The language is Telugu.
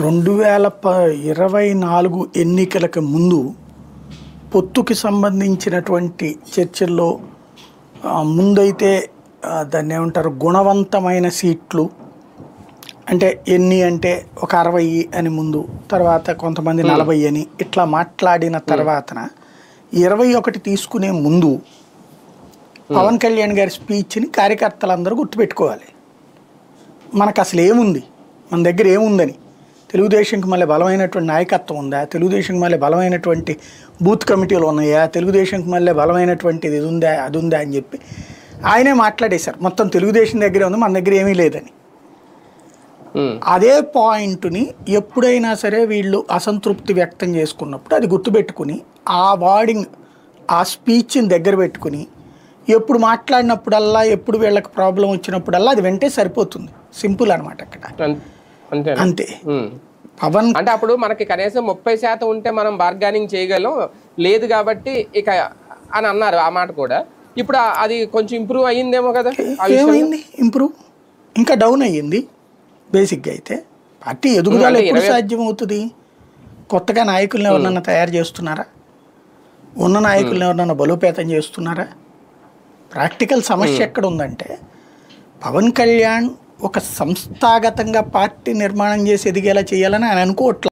2024 ఎన్నికలకు ముందు పొత్తుకి సంబంధించినటువంటి చర్చల్లో ముందైతే దాన్ని ఏమంటారు గుణవంతమైన సీట్లు అంటే ఎన్ని అంటే ఒక 60 అని ముందు, తర్వాత కొంతమంది 40 అని ఇట్లా మాట్లాడిన తర్వాతన 21 తీసుకునే ముందు పవన్ కళ్యాణ్ గారి స్పీచ్ని కార్యకర్తలందరూ గుర్తుపెట్టుకోవాలి. మనకు అసలు ఏముంది, మన దగ్గర ఏముందని, తెలుగుదేశంకి మళ్ళీ బలమైనటువంటి నాయకత్వం ఉందా, తెలుగుదేశంకి మళ్ళీ బలమైనటువంటి బూత్ కమిటీలు ఉన్నాయా, తెలుగుదేశంకి మళ్ళీ బలమైనటువంటిది ఇది ఉందా అది ఉందా అని చెప్పి ఆయనే మాట్లాడేశారు. మొత్తం తెలుగుదేశం దగ్గరే ఉంది, మన దగ్గర ఏమీ లేదని. అదే పాయింట్ని ఎప్పుడైనా సరే వీళ్ళు అసంతృప్తి వ్యక్తం చేసుకున్నప్పుడు అది గుర్తుపెట్టుకుని ఆ వర్డింగ్ ఆ స్పీచ్ని దగ్గర పెట్టుకుని ఎప్పుడు మాట్లాడినప్పుడల్లా ఎప్పుడు వీళ్ళకి ప్రాబ్లం వచ్చినప్పుడల్లా అది వెంటే సరిపోతుంది. సింపుల్ అనమాట అక్కడ. అంతే. పవన్ అంటే అప్పుడు మనకి కనీసం 30% ఉంటే మనం బార్గెనింగ్ చేయగలం, లేదు కాబట్టి ఇక అని అన్నారు. ఆ మాట కూడా ఇప్పుడు అది కొంచెం ఇంప్రూవ్ అయ్యిందేమో కదా. ఏమైంది ఇంప్రూవ్? ఇంకా డౌన్ అయ్యింది. బేసిక్గా అయితే పార్టీ ఎదుగుదల ఎప్పుడు సాధ్యం అవుతుంది? కొత్తగా నాయకులను ఎవరినన్నా తయారు చేస్తున్నారా? ఉన్న నాయకులను ఎవరినన్నా బలోపేతం చేస్తున్నారా? ప్రాక్టికల్ సమస్య ఎక్కడ ఉందంటే పవన్ కళ్యాణ్ ఒక సంస్థాగతంగా పార్టీ నిర్మాణం చేసి ఎదిగేలా చేయాలని ఆయన అనుకోవట్లేదు.